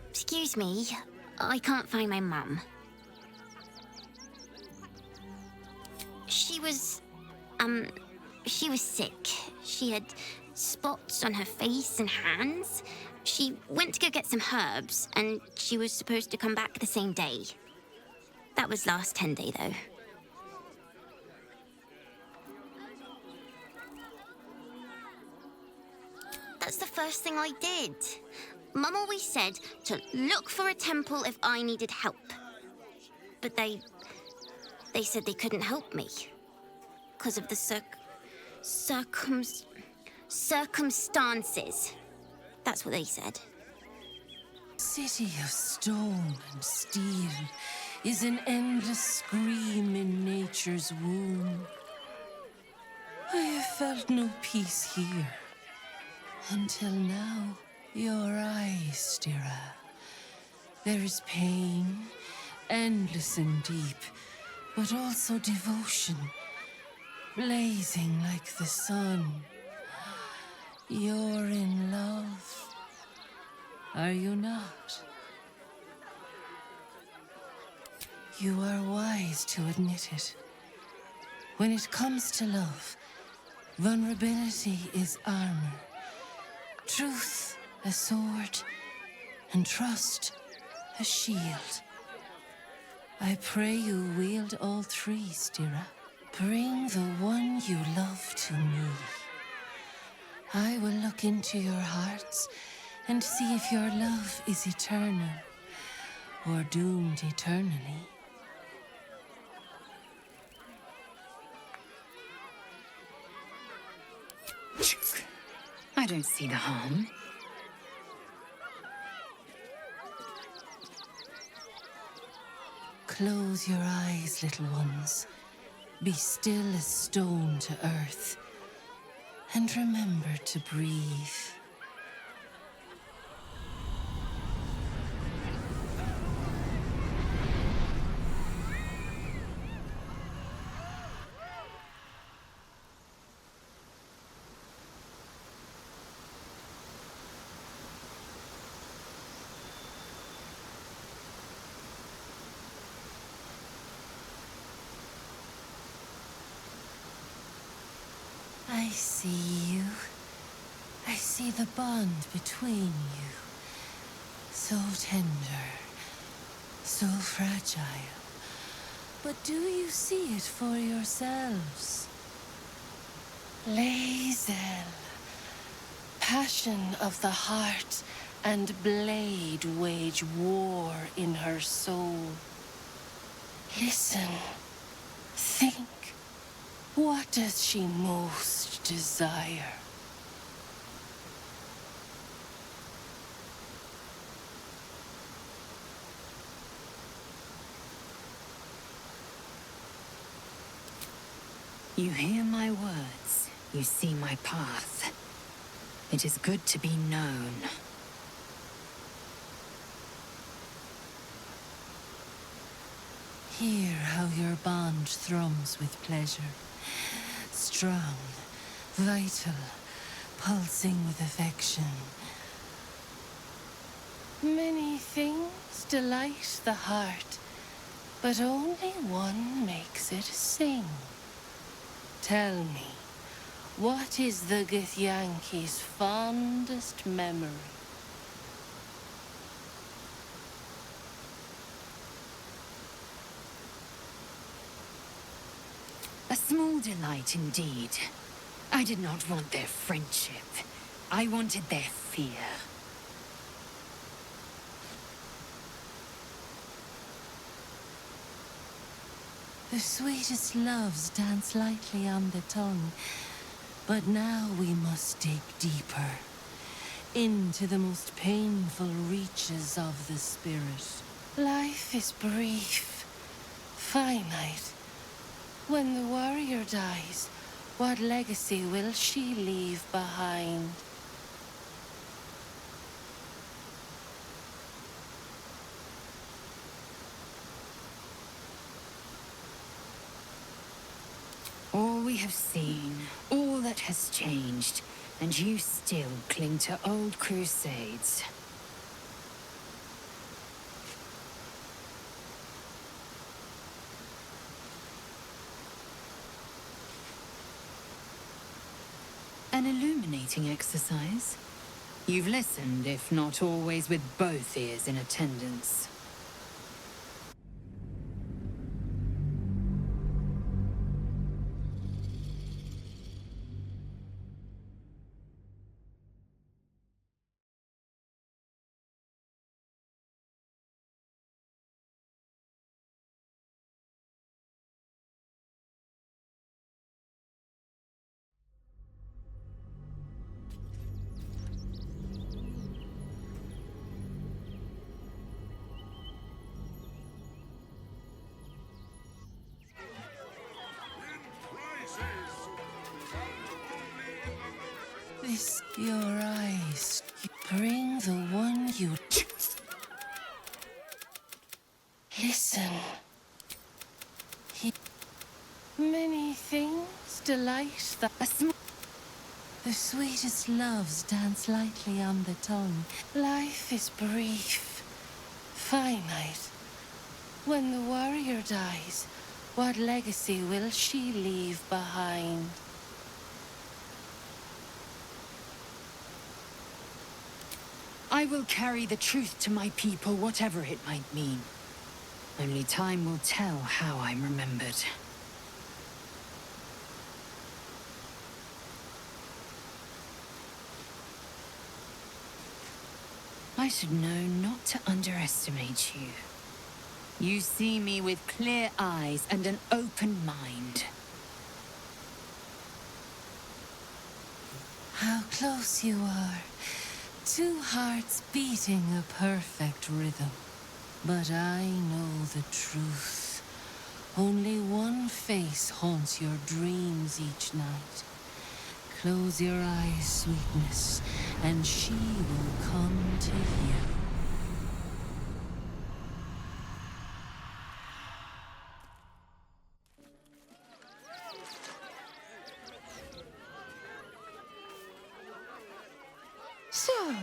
Excuse me. I can't find my mum. She was sick. She had spots on her face and hands. She went to go get some herbs, and she was supposed to come back the same day. That was last 10 day, though. That's the first thing I did. Mum always said to look for a temple if I needed help. But they said they couldn't help me. Because of the circumstances. That's what they said. City of stone and steel is an endless scream in nature's womb. I have felt no peace here. Until now, your eyes, Stira. There is pain, endless and deep, but also devotion, blazing like the sun. You're in love, are you not? You are wise to admit it. When it comes to love, vulnerability is armor. Truth, a sword, and trust, a shield. I pray you wield all three, Stira. Bring the one you love to me. I will look into your hearts and see if your love is eternal or doomed eternally. I don't see the harm. Close your eyes, little ones. Be still as stone to earth. And remember to breathe. I see you. I see the bond between you. So tender, so fragile. But do you see it for yourselves? Lae'Zel, passion of the heart and blade wage war in her soul. Listen, think. What does she most desire? You hear my words, you see my path. It is good to be known. Hear how your bond thrums with pleasure. Strong, vital, pulsing with affection. Many things delight the heart, but only one makes it sing. Tell me, what is the Githyanki's fondest memory? A small delight indeed. I did not want their friendship. I wanted their fear. The sweetest loves dance lightly on the tongue, but now we must dig deeper, into the most painful reaches of the spirit. Life is brief, finite. When the warrior dies, what legacy will she leave behind? All we have seen, all that has changed, and you still cling to old crusades. An illuminating exercise. You've listened, if not always with both ears in attendance. This your eyes. Bring the one you... Listen. Many things delight the sweetest loves dance lightly on the tongue. Life is brief, finite. When the warrior dies, what legacy will she leave behind? I will carry the truth to my people, whatever it might mean. Only time will tell how I'm remembered. I should know not to underestimate you. You see me with clear eyes and an open mind. How close you are. Two hearts beating a perfect rhythm. But I know the truth. Only one face haunts your dreams each night. Close your eyes, sweetness, and she will come to you. So,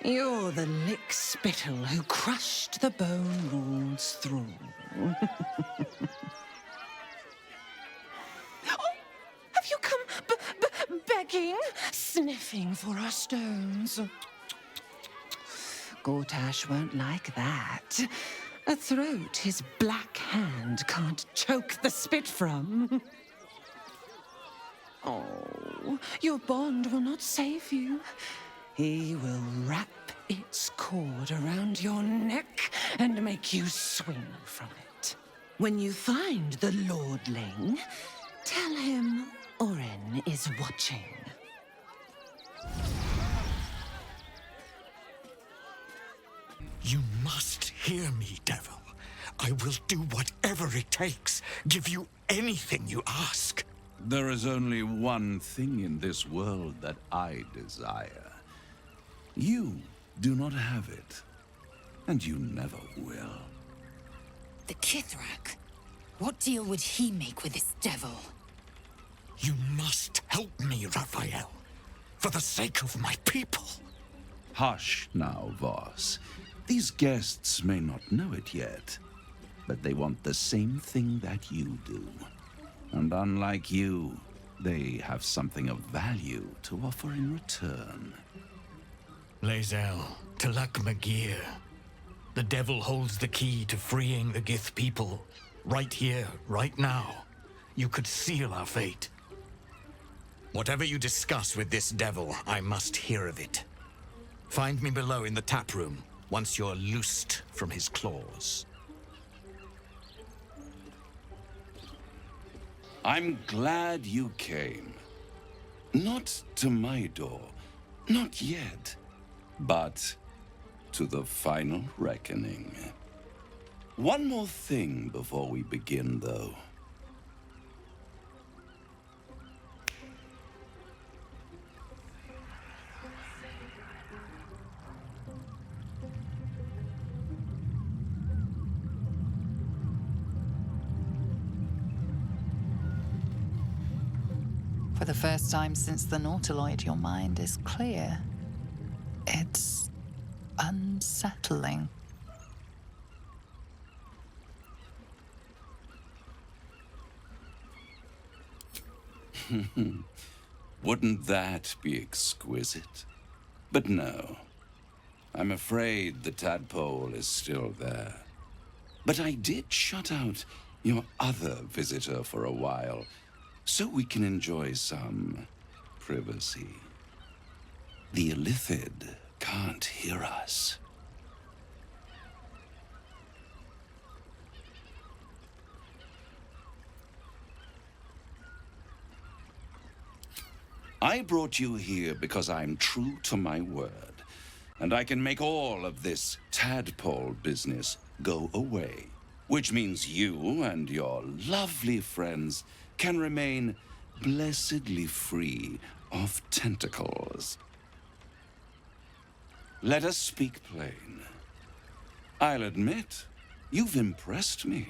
you're the lick-spittle who crushed the Bone Lord's thrall. Oh, have you come begging, sniffing for our stones? Gortash won't like that. A throat his black hand can't choke the spit from. Oh, your bond will not save you. He will wrap its cord around your neck and make you swing from it. When you find the Lordling, tell him Oren is watching. You must hear me, devil. I will do whatever it takes, give you anything you ask. There is only one thing in this world that I desire. You do not have it, and you never will. The Kithrak? What deal would he make with this devil? You must help me, Raphael, for the sake of my people. Hush now, Voss. These guests may not know it yet, but they want the same thing that you do. And unlike you, they have something of value to offer in return. Lae'Zel, Talak Magir. The devil holds the key to freeing the Gith people. Right here, right now. You could seal our fate. Whatever you discuss with this devil, I must hear of it. Find me below in the tap room, once you're loosed from his claws. I'm glad you came. Not to my door, not yet, but to the final reckoning. One more thing before we begin, though. For the first time since the Nautiloid, your mind is clear. It's unsettling. Wouldn't that be exquisite? But no. I'm afraid the tadpole is still there. But I did shut out your other visitor for a while, so we can enjoy some privacy. The Illithid can't hear us. I brought you here because I'm true to my word, and I can make all of this tadpole business go away, which means you and your lovely friends can remain blessedly free of tentacles. Let us speak plain. I'll admit, you've impressed me.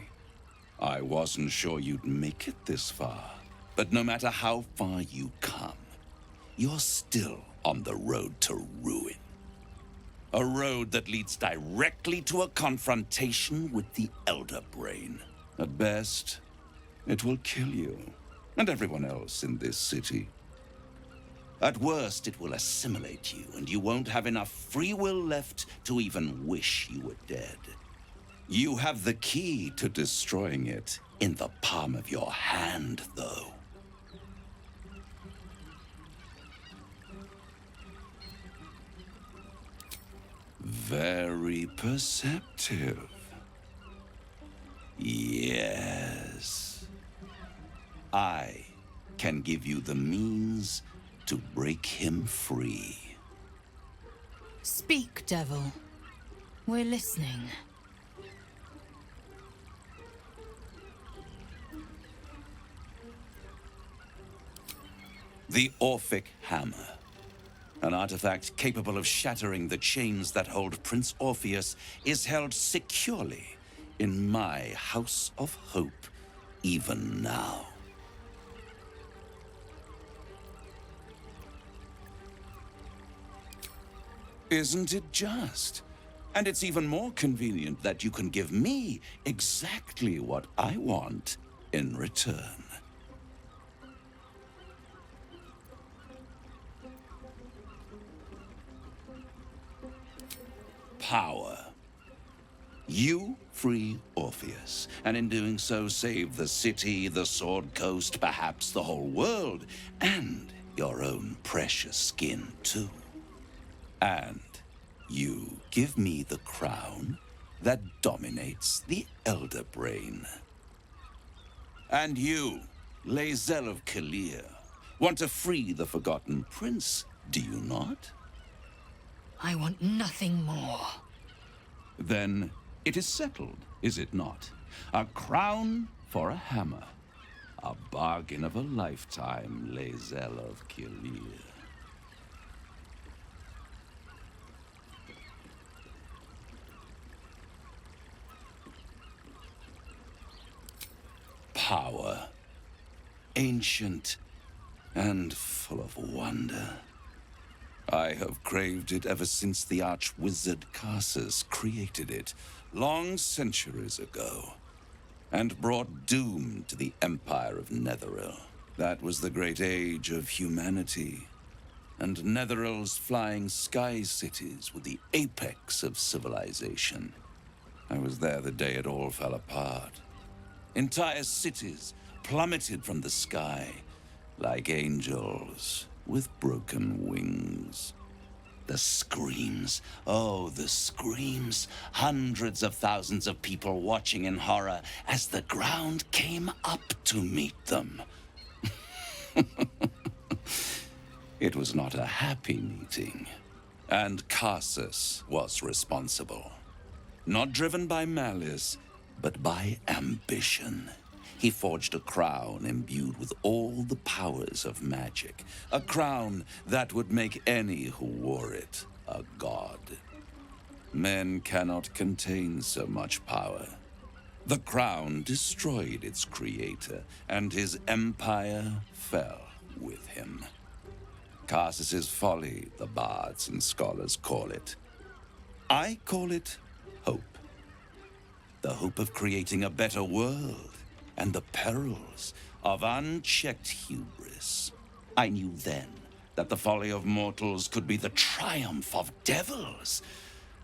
I wasn't sure you'd make it this far, but no matter how far you come, you're still on the road to ruin. A road that leads directly to a confrontation with the Elder Brain. At best, it will kill you and everyone else in this city. At worst, it will assimilate you, and you won't have enough free will left to even wish you were dead. You have the key to destroying it in the palm of your hand, though. Very perceptive. Yes. I can give you the means to break him free. Speak, devil. We're listening. The Orphic Hammer. An artifact capable of shattering the chains that hold Prince Orpheus is held securely in my House of Hope, even now. Isn't it just? And it's even more convenient that you can give me exactly what I want in return. Power. You free Orpheus, and in doing so save the city, the Sword Coast, perhaps the whole world, and your own precious skin too. And you give me the crown that dominates the Elder Brain. And you, Lae'Zel of Kalir, want to free the Forgotten Prince, do you not? I want nothing more. Then it is settled, is it not? A crown for a hammer. A bargain of a lifetime, Lae'Zel of Kalir. Power. Ancient and full of wonder. I have craved it ever since the arch-wizard Karsus created it, long centuries ago, and brought doom to the Empire of Netheril. That was the great age of humanity, and Netheril's flying sky cities were the apex of civilization. I was there the day it all fell apart. Entire cities plummeted from the sky like angels with broken wings. The screams, oh, the screams. Hundreds of thousands of people watching in horror as the ground came up to meet them. It was not a happy meeting, and Karsus was responsible. Not driven by malice, but by ambition. He forged a crown imbued with all the powers of magic. A crown that would make any who wore it a god. Men cannot contain so much power. The crown destroyed its creator, and his empire fell with him. Karsus's folly, the bards and scholars call it. I call it hope. The hope of creating a better world, and the perils of unchecked hubris. I knew then that the folly of mortals could be the triumph of devils,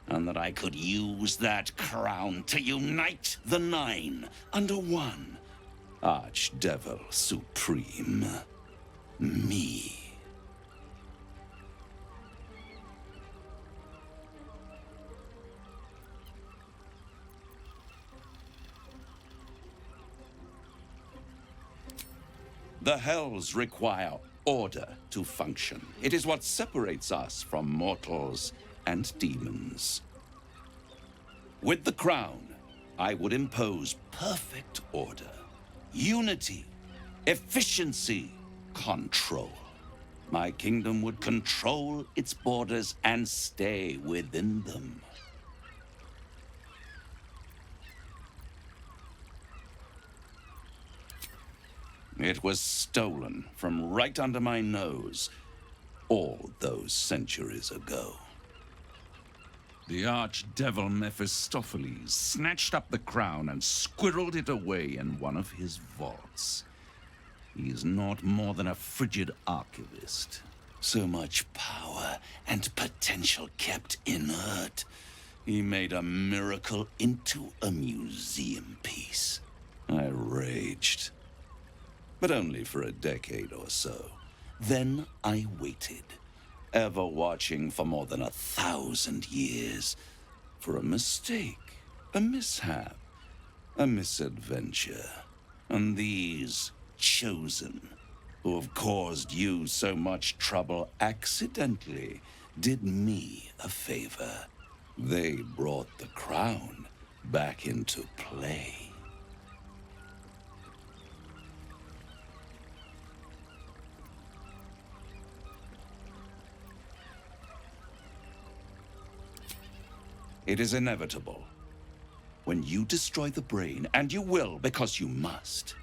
and that I could use that crown to unite the Nine under one Archdevil Supreme. Me. The Hells require order to function. It is what separates us from mortals and demons. With the crown, I would impose perfect order, unity, efficiency, control. My kingdom would control its borders and stay within them. It was stolen from right under my nose all those centuries ago. The archdevil Mephistopheles snatched up the crown and squirreled it away in one of his vaults. He is not more than a frigid archivist. So much power and potential kept inert. He made a miracle into a museum piece. I raged. But only for a decade or so. Then I waited, ever watching for more than 1,000 years, for a mistake, a mishap, a misadventure. And these chosen, who have caused you so much trouble accidentally, did me a favor. They brought the crown back into play. It is inevitable. When you destroy the brain, and you will because you must,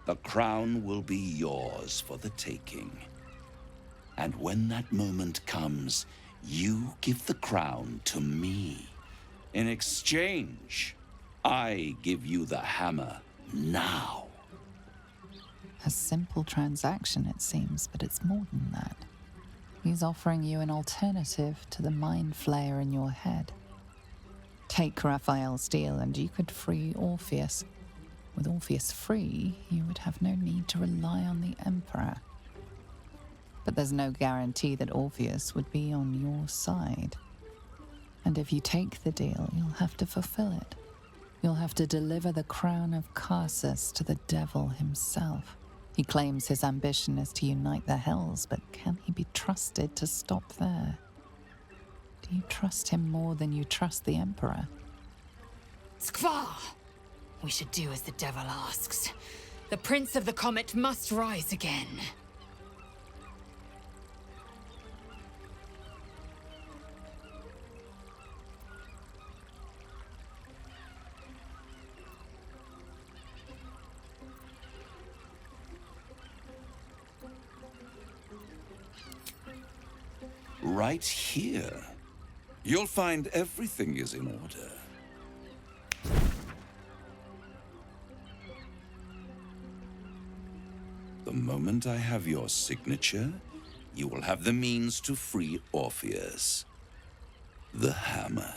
the crown will be yours for the taking. And when that moment comes, you give the crown to me. In exchange, I give you the hammer now. A simple transaction, it seems, but it's more than that. He's offering you an alternative to the mind flayer in your head. Take Raphael's deal and you could free Orpheus. With Orpheus free, you would have no need to rely on the Emperor. But there's no guarantee that Orpheus would be on your side. And if you take the deal, you'll have to fulfill it. You'll have to deliver the crown of Karsus to the devil himself. He claims his ambition is to unite the Hells, but can he be trusted to stop there? Do you trust him more than you trust the Emperor? Skvar! We should do as the devil asks. The Prince of the Comet must rise again. Right here. You'll find everything is in order. The moment I have your signature, you will have the means to free Orpheus. The hammer.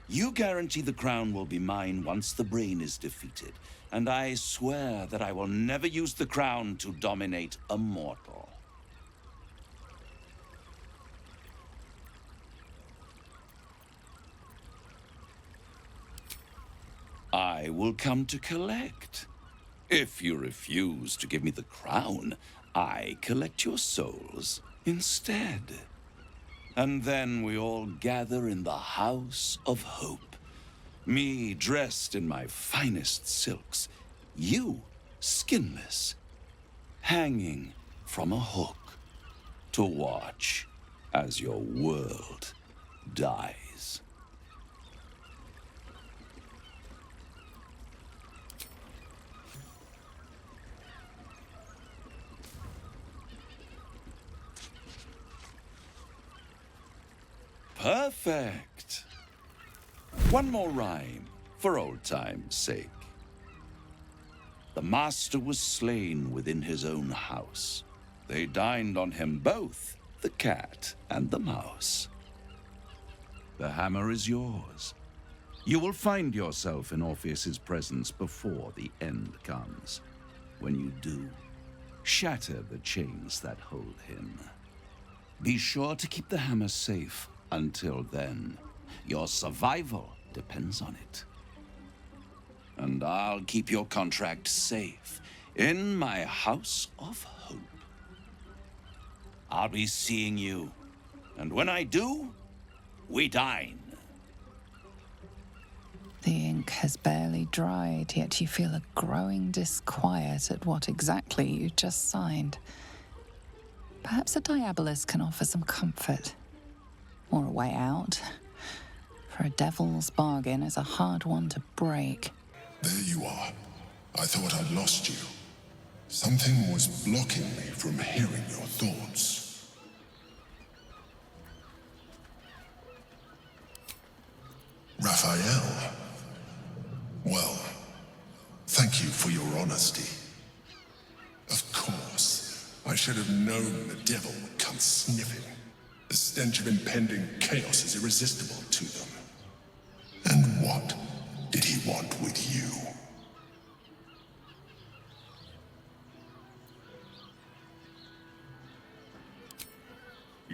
You guarantee the crown will be mine once the brain is defeated, and I swear that I will never use the crown to dominate a mortal. I will come to collect. If you refuse to give me the crown, I collect your souls instead. And then we all gather in the House of Hope. Me dressed in my finest silks, you skinless, hanging from a hook to watch as your world dies. Perfect. One more rhyme, for old time's sake. The master was slain within his own house. They dined on him both, the cat and the mouse. The hammer is yours. You will find yourself in Orpheus's presence before the end comes. When you do, shatter the chains that hold him. Be sure to keep the hammer safe until then. Your survival depends on it. And I'll keep your contract safe in my House of Hope. I'll be seeing you, and when I do, we dine. The ink has barely dried, yet you feel a growing disquiet at what exactly you just signed. Perhaps a diabolus can offer some comfort. Or a way out. For a devil's bargain is a hard one to break. There you are. I thought I'd lost you. Something was blocking me from hearing your thoughts. Raphael. Well, thank you for your honesty. Of course, I should have known the devil would come sniffing. The stench of impending chaos is irresistible to them. And what did he want with you?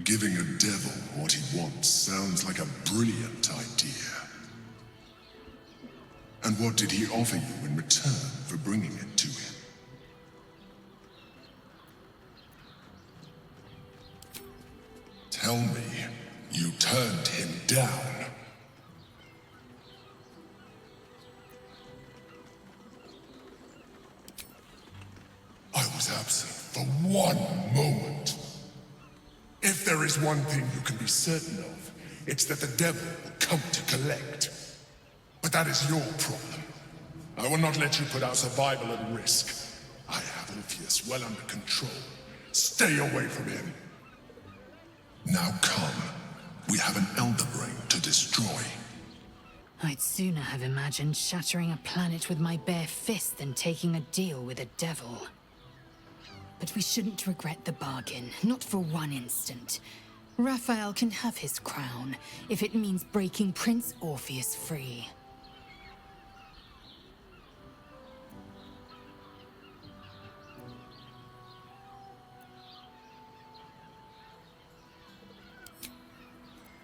Giving a devil what he wants sounds like a brilliant idea. And what did he offer you in return for bringing it to him? Tell me, you turned him down. I was absent for 1 moment. If there is one thing you can be certain of, it's that the devil will come to collect. But that is your problem. I will not let you put our survival at risk. I have Orpheus well under control. Stay away from him. Now come. We have an Elder Brain to destroy. I'd sooner have imagined shattering a planet with my bare fist than taking a deal with a devil. But we shouldn't regret the bargain, not for 1 instant. Raphael can have his crown, if it means breaking Prince Orpheus free.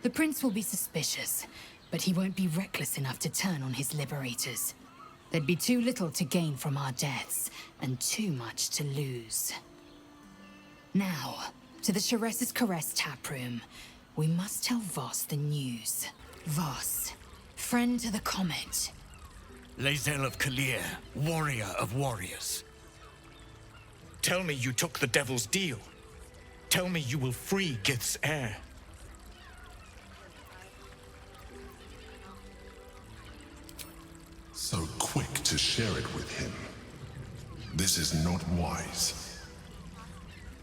The prince will be suspicious, but he won't be reckless enough to turn on his liberators. There'd be too little to gain from our deaths, and too much to lose. Now, to the Sharess's Caress taproom. We must tell Voss the news. Voss, friend to the Comet. Lae'Zel of Kalir, warrior of warriors. Tell me you took the devil's deal. Tell me you will free Gith's heir. So quick to share it with him. This is not wise.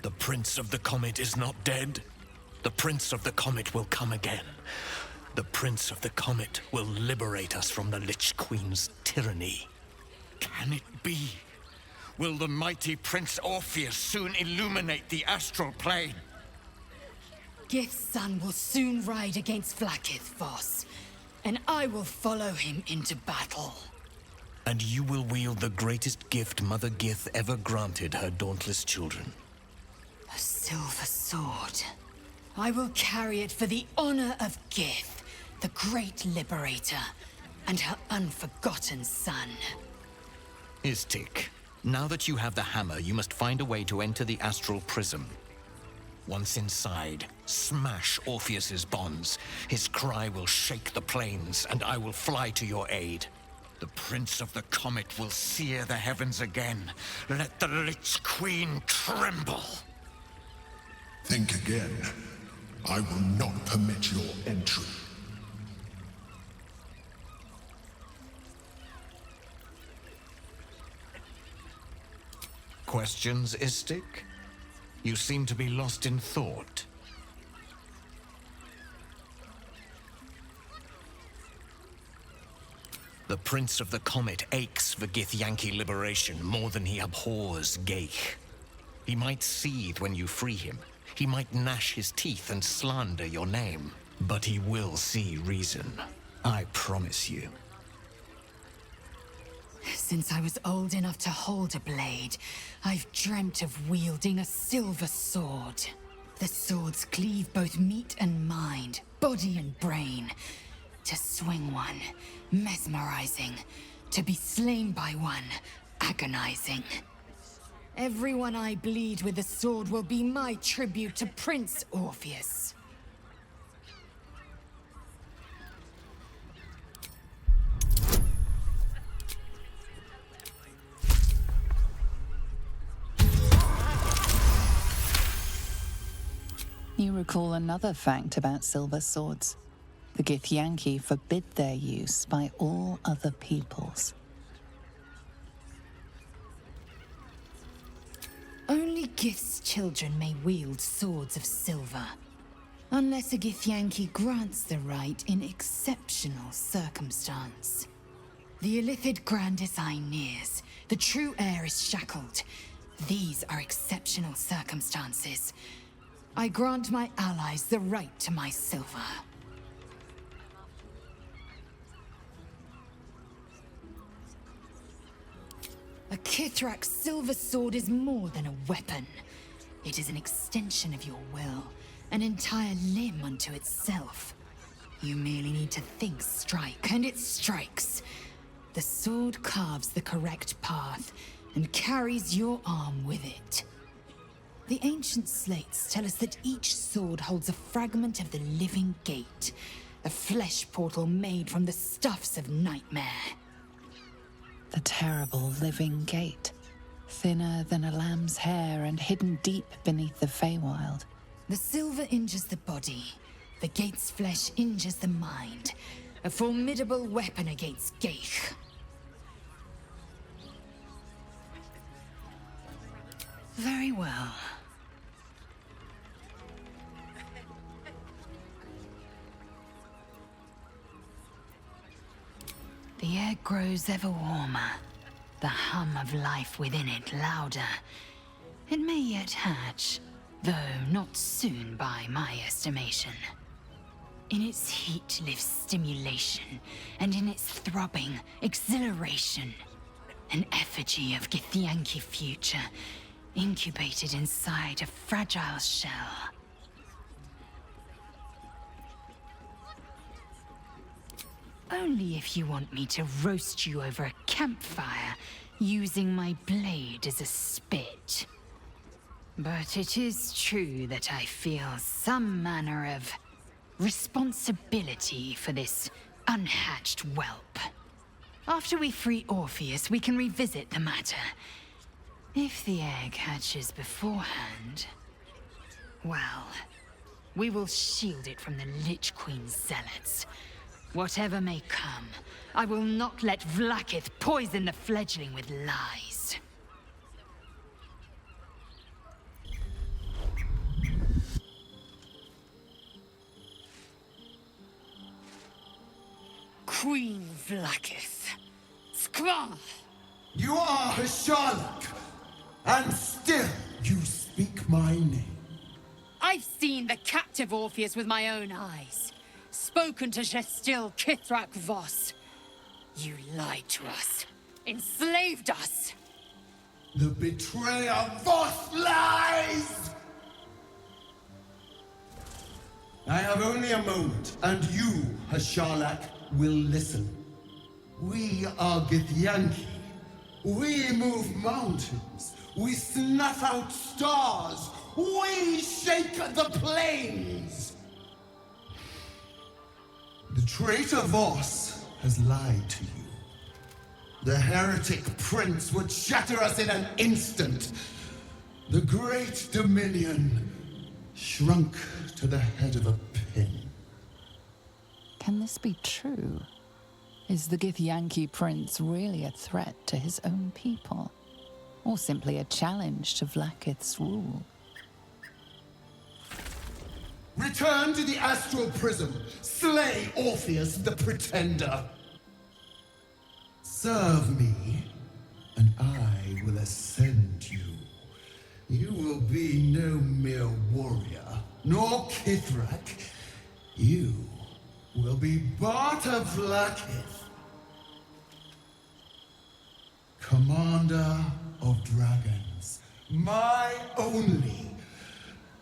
The Prince of the Comet is not dead. The Prince of the Comet will come again. The Prince of the Comet will liberate us from the Lich Queen's tyranny. Can it be? Will the mighty Prince Orpheus soon illuminate the astral plane? Gith's son will soon ride against Vlaakith, Voss, and I will follow him into battle. And you will wield the greatest gift Mother Gith ever granted her dauntless children. A silver sword. I will carry it for the honor of Gith, the great liberator, and her unforgotten son. Istik, now that you have the hammer, you must find a way to enter the astral prism. Once inside, smash Orpheus's bonds. His cry will shake the plains, and I will fly to your aid. The Prince of the Comet will sear the heavens again. Let the Lich Queen tremble. Think again. I will not permit your entry. Questions, Istik? You seem to be lost in thought. The Prince of the Comet aches for Githyanki liberation more than he abhors Geich. He might seethe when you free him. He might gnash his teeth and slander your name. But he will see reason. I promise you. Since I was old enough to hold a blade, I've dreamt of wielding a silver sword. The swords cleave both meat and mind, body and brain. To swing one, mesmerizing. To be slain by one, agonizing. Everyone I bleed with the sword will be my tribute to Prince Orpheus. You recall another fact about silver swords. The Githyanki forbid their use by all other peoples. Only Gith's children may wield swords of silver, unless a Githyanki grants the right in exceptional circumstance. The Illithid Grand Design nears. The true heir is shackled. These are exceptional circumstances. I grant my allies the right to my silver. A Kithrak's silver sword is more than a weapon. It is an extension of your will, an entire limb unto itself. You merely need to think strike, and it strikes. The sword carves the correct path, and carries your arm with it. The ancient slates tell us that each sword holds a fragment of the living gate, a flesh portal made from the stuffs of nightmare. The terrible living gate, thinner than a lamb's hair and hidden deep beneath the Feywild. The silver injures the body, the gate's flesh injures the mind, a formidable weapon against Geich. Very well. The air grows ever warmer, the hum of life within it louder. It may yet hatch, though not soon by my estimation. In its heat lives stimulation, and in its throbbing, exhilaration. An effigy of Githyanki future, incubated inside a fragile shell. Only if you want me to roast you over a campfire, using my blade as a spit. But it is true that I feel some manner of responsibility for this unhatched whelp. After we free Orpheus, we can revisit the matter. If the egg hatches beforehand, well, we will shield it from the Lich Queen's zealots. Whatever may come, I will not let Vlaakith poison the fledgling with lies. Queen Vlaakith. Skra! You are Hasharlak, and still you speak my name. I've seen the captive Orpheus with my own eyes. Spoken to Gestil Kithrak Voss. You lied to us. Enslaved us. The betrayer Voss lies! I have only a moment, and you, Hasharlak, will listen. We are Githyanki. We move mountains. We snuff out stars. We shake the plains. The traitor Voss has lied to you. The heretic prince would shatter us in an instant. The great dominion shrunk to the head of a pin. Can this be true? Is the Githyanki prince really a threat to his own people? Or simply a challenge to Vlaakith's rule? Return to the astral prism. Slay Orpheus the Pretender. Serve me, and I will ascend you. You be no mere warrior, nor Kithrak. You will be Barta Vlaakith, Commander of Dragons, my only,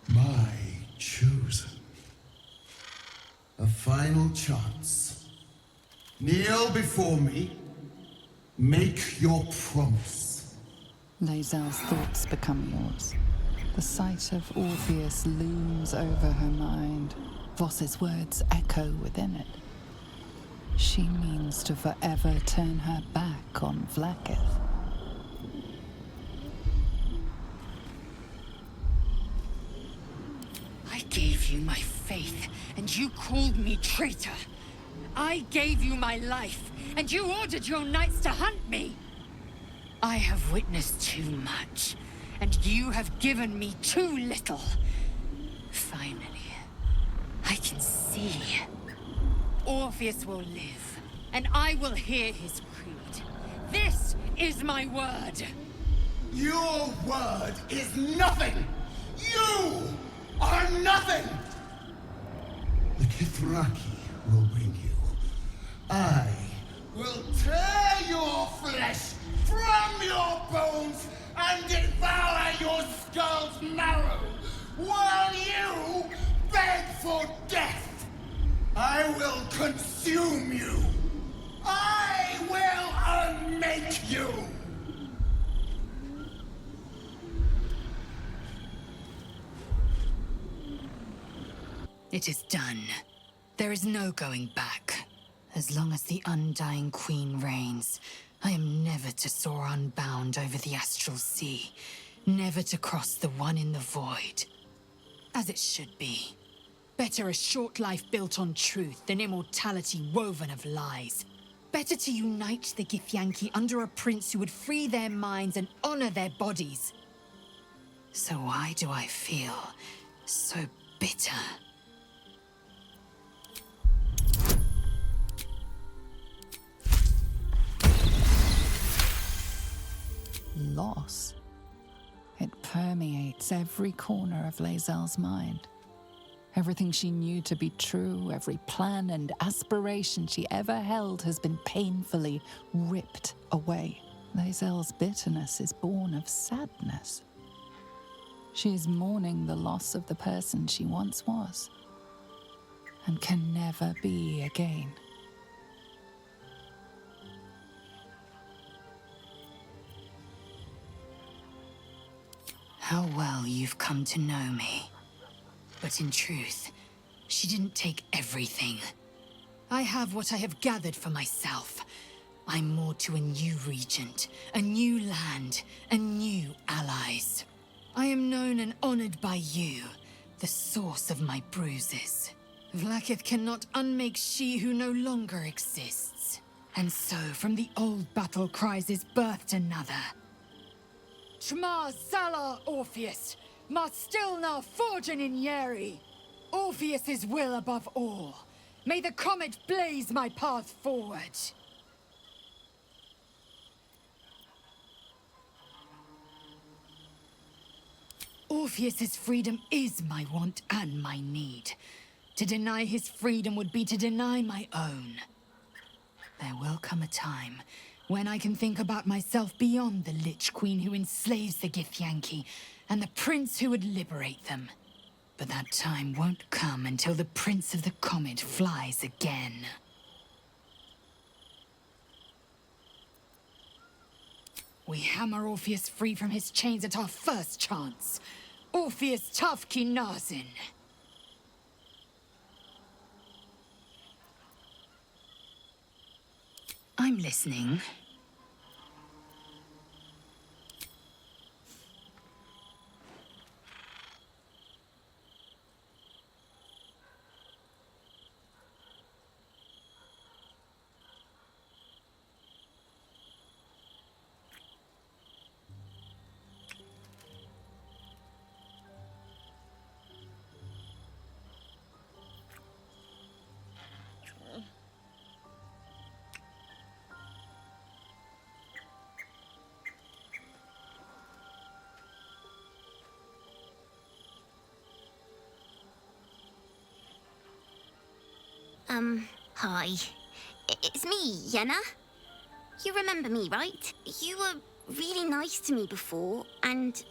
my chosen. A final chance. Kneel before me. Make your promise. Lae'Zel's thoughts become yours. The sight of Orpheus looms over her mind. Voss's words echo within it. She means to forever turn her back on Vlaakith. I gave you my faith, and you called me traitor. I gave you my life, and you ordered your knights to hunt me. I have witnessed too much, and you have given me too little. Finally, I can see. Orpheus will live, and I will hear his creed. This is my word. Your word is nothing! You are nothing! The Kithraki will bring you. I will tear your flesh from your bones and devour your skull's marrow while you beg for death. I will consume you. I will unmake you. It is done. There is no going back. As long as the Undying Queen reigns, I am never to soar unbound over the astral sea, never to cross the one in the void. As it should be. Better a short life built on truth than immortality woven of lies. Better to unite the Githyanki under a prince who would free their minds and honor their bodies. So why do I feel so bitter? Loss. It permeates every corner of Lae'Zel's mind. Everything she knew to be true, every plan and aspiration she ever held has been painfully ripped away. Lae'Zel's bitterness is born of sadness. She is mourning the loss of the person she once was, and can never be again. How well you've come to know me. But in truth, she didn't take everything. I have what I have gathered for myself. I'm more to a new regent, a new land, and new allies. I am known and honored by you, the source of my bruises. Vlaakith cannot unmake she who no longer exists. And so, from the old battle cries is birthed another. Shma Salar Orpheus, Marstilna Forgin in Yeri. Orpheus's will above all. May the comet blaze my path forward. Orpheus's freedom is my want and my need. To deny his freedom would be to deny my own. There will come a time when I can think about myself beyond the Lich Queen who enslaves the Githyanki and the prince who would liberate them. But that time won't come until the Prince of the Comet flies again. We hammer Orpheus free from his chains at our first chance. Orpheus Tafki Nazin. I'm listening. Hi. It's me, Yenna. You remember me, right? You were really nice to me before, and,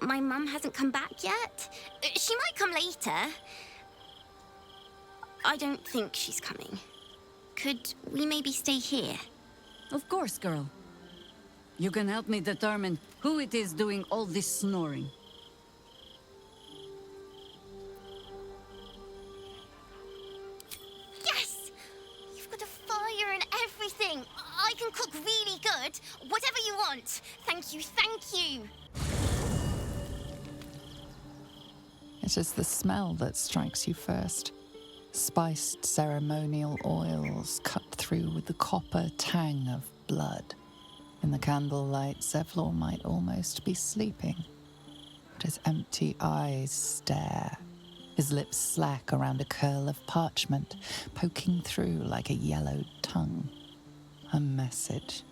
my mum hasn't come back yet. She might come later. I don't think she's coming. Could we maybe stay here? Of course, girl. You can help me determine who it is doing all this snoring. Yes! You've got a fire and everything. I can cook really good. Whatever you want. Thank you, thank you. It is the smell that strikes you first. Spiced ceremonial oils cut through with the copper tang of blood. In the candlelight, Zevlor might almost be sleeping, but his empty eyes stare, his lips slack around a curl of parchment, poking through like a yellowed tongue. A message.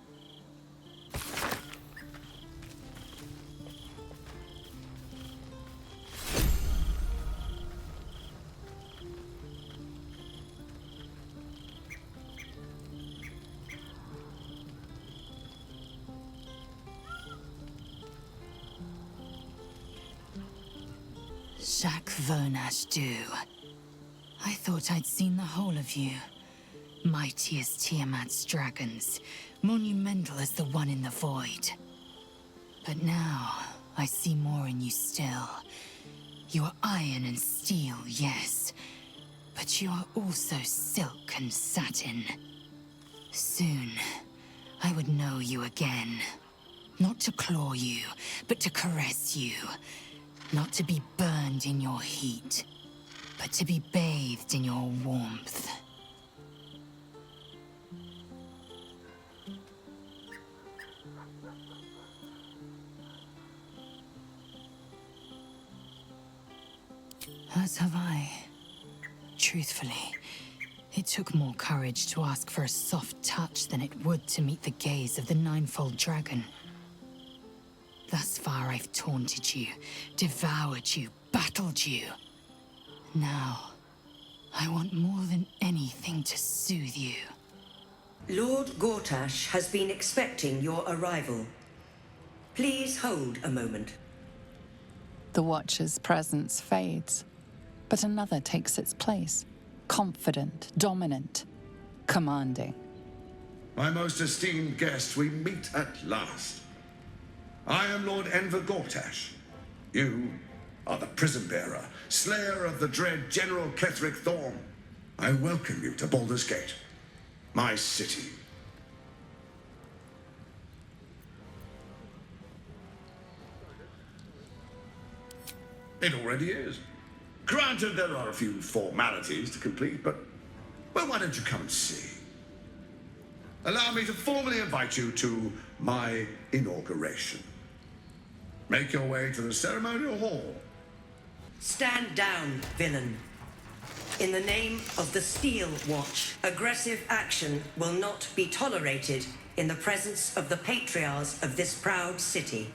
Jacques Vernache du. I thought I'd seen the whole of you. Mighty as Tiamat's dragons, monumental as the one in the void. But now, I see more in you still. You are iron and steel, yes, but you are also silk and satin. Soon, I would know you again. Not to claw you, but to caress you. Not to be burned in your heat, but to be bathed in your warmth. As have I. Truthfully, it took more courage to ask for a soft touch than it would to meet the gaze of the ninefold dragon. Thus far I've taunted you, devoured you, battled you. Now, I want more than anything to soothe you. Lord Gortash has been expecting your arrival. Please hold a moment. The Watcher's presence fades, but another takes its place. Confident, dominant, commanding. My most esteemed guest, we meet at last. I am Lord Enver Gortash. You are the prison bearer, slayer of the dread General Ketheric Thorm. I welcome you to Baldur's Gate, my city. It already is. Granted, there are a few formalities to complete, but, well, why don't you come and see? Allow me to formally invite you to my inauguration. Make your way to the ceremonial hall. Stand down, villain. In the name of the Steel Watch, aggressive action will not be tolerated in the presence of the patriarchs of this proud city.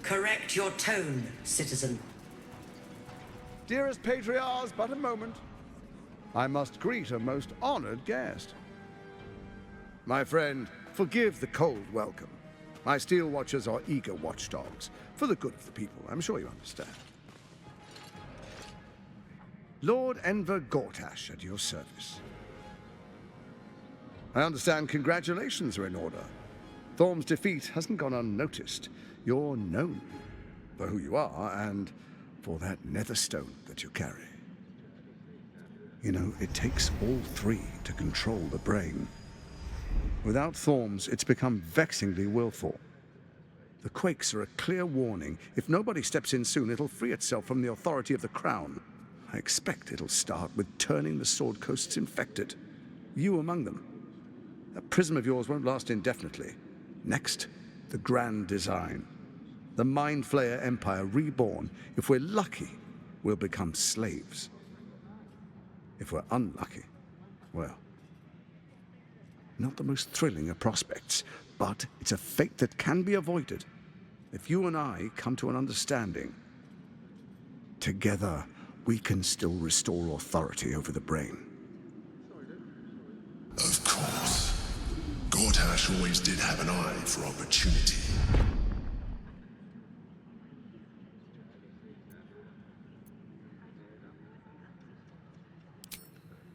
Correct your tone, citizen. Dearest patriarchs, but a moment. I must greet a most honored guest. My friend, forgive the cold welcome. My Steel Watchers are eager watchdogs, for the good of the people, I'm sure you understand. Lord Enver Gortash at your service. I understand congratulations are in order. Thorm's defeat hasn't gone unnoticed. You're known for who you are and for that nether stone that you carry. You know, it takes all three to control the brain. Without Thorm's, it's become vexingly willful. The quakes are a clear warning. If nobody steps in soon, it'll free itself from the authority of the crown. I expect it'll start with turning the Sword Coasts infected. You among them. That prism of yours won't last indefinitely. Next, the grand design. The Mind Flayer Empire reborn. If we're lucky, we'll become slaves. If we're unlucky, well, not the most thrilling of prospects, but it's a fate that can be avoided. If you and I come to an understanding, together we can still restore authority over the brain. Of course. Gortash always did have an eye for opportunity.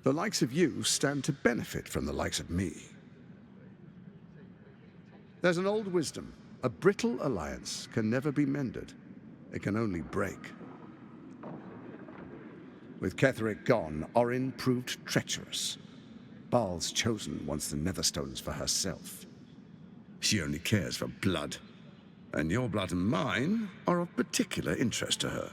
The likes of you stand to benefit from the likes of me. There's an old wisdom. A brittle alliance can never be mended. It can only break. With Ketheric gone, Orin proved treacherous. Baal's chosen wants the Netherstones for herself. She only cares for blood. And your blood and mine are of particular interest to her.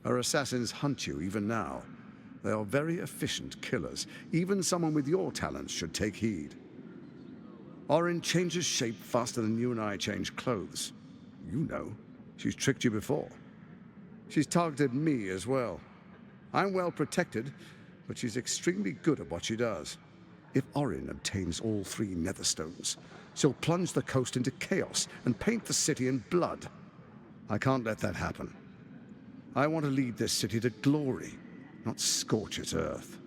Her assassins hunt you even now. They are very efficient killers. Even someone with your talents should take heed. Orin changes shape faster than you and I change clothes. You know, she's tricked you before. She's targeted me as well. I'm well protected, but she's extremely good at what she does. If Orin obtains all 3 Netherstones, she'll plunge the coast into chaos and paint the city in blood. I can't let that happen. I want to lead this city to glory, not scorch its earth.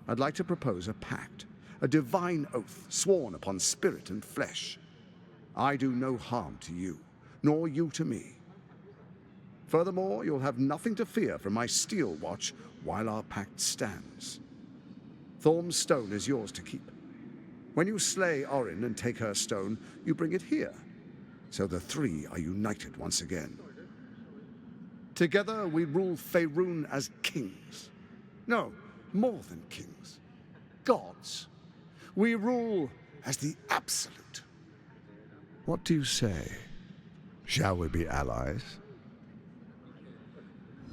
I'd like to propose a pact, a divine oath sworn upon spirit and flesh. I do no harm to you, nor you to me. Furthermore, you'll have nothing to fear from my steel watch while our pact stands. Thorm's stone is yours to keep. When you slay Orin and take her stone, you bring it here, so the 3 are united once again. Together we rule Faerun as kings. No, more than kings. Gods. We rule as the absolute. What do you say? Shall we be allies?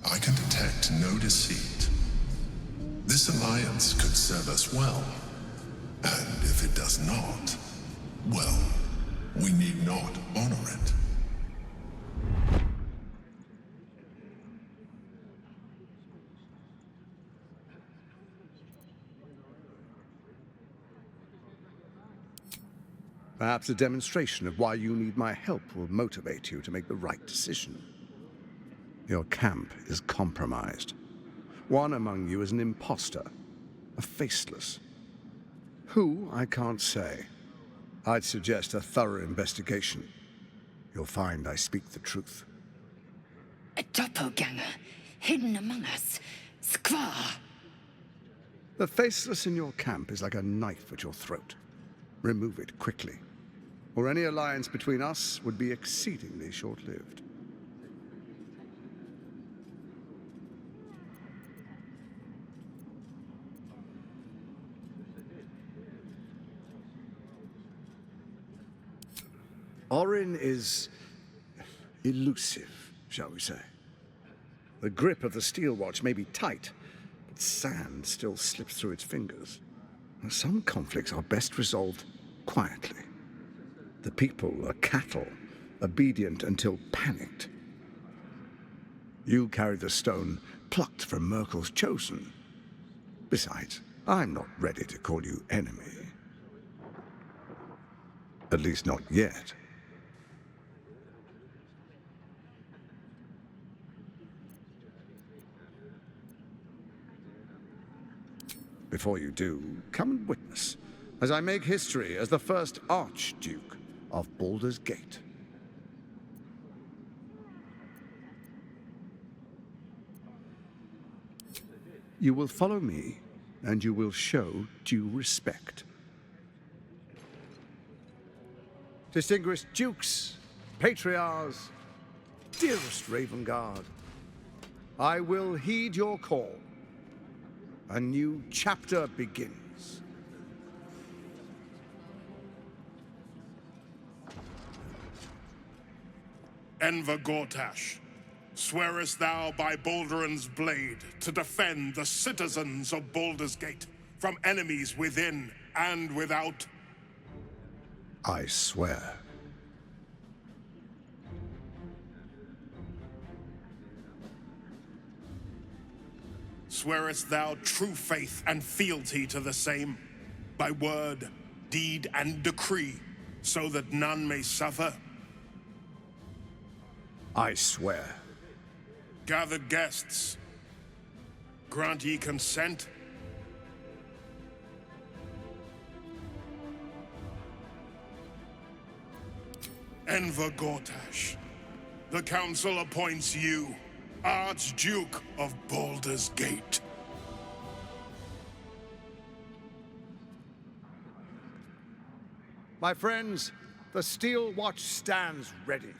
I can detect no deceit. This alliance could serve us well. And if it does not, well, we need not honor it. Perhaps a demonstration of why you need my help will motivate you to make the right decision. Your camp is compromised. One among you is an imposter, a faceless. Who, I can't say. I'd suggest a thorough investigation. You'll find I speak the truth. A doppelganger, hidden among us. Squaw! The faceless in your camp is like a knife at your throat. Remove it quickly, or any alliance between us would be exceedingly short-lived. Orin is elusive, shall we say. The grip of the steel watch may be tight, but sand still slips through its fingers. Now, some conflicts are best resolved quietly. The people are cattle, obedient until panicked. You carry the stone plucked from Merkel's chosen. Besides, I'm not ready to call you enemy. At least not yet. Before you do, come and witness, as I make history as the first Archduke of Baldur's Gate. You will follow me, and you will show due respect. Distinguished dukes, patriarchs, dearest Ravengard, I will heed your call. A new chapter begins. Enver Gortash, swearest thou by Balduran's blade to defend the citizens of Baldur's Gate from enemies within and without? I swear. Swearest thou true faith and fealty to the same, by word, deed, and decree, so that none may suffer? I swear. Gathered guests, grant ye consent? Enver Gortash, the council appoints you Archduke of Baldur's Gate. My friends, the Steel Watch stands ready.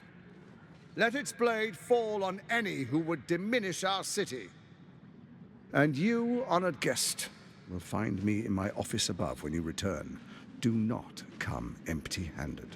Let its blade fall on any who would diminish our city. And you, honored guest, will find me in my office above when you return. Do not come empty-handed.